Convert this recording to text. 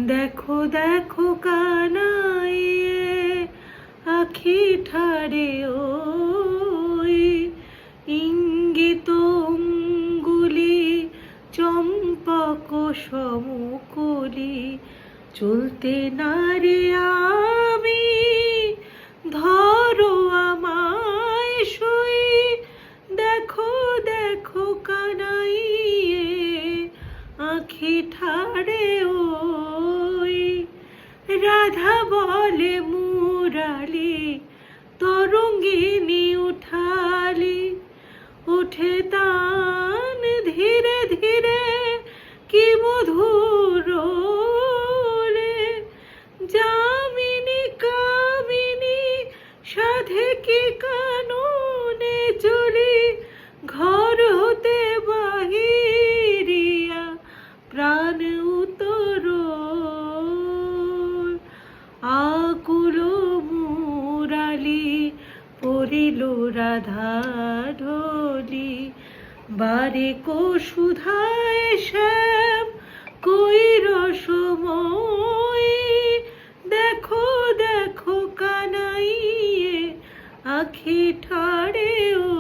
দেখো দেখো কানাইয়ে আখি ঠারে ওই ইঙ্গিত অঙ্গুলি চম্পক সমকলি চলতে নারে আমি ধরো আমায় সই দেখো দেখো কানাইয়ে আখি ঠারে ওই রাধা বলে মুরালি তরঙ্গিনী উঠালি উঠে তান ধীরে ধীরে কি মধুর রে যামিনী কামিনী সাধে কি কাননে চলি ঘর হতে বাহিরিয়া প্রাণ উতর আকুল মুরালি পড়িল রাধা ঢলি বারে কো সুধায় শ্যাম কই রসময় দেখো দেখো কানাইয়ে আখি ঠাড়ে ও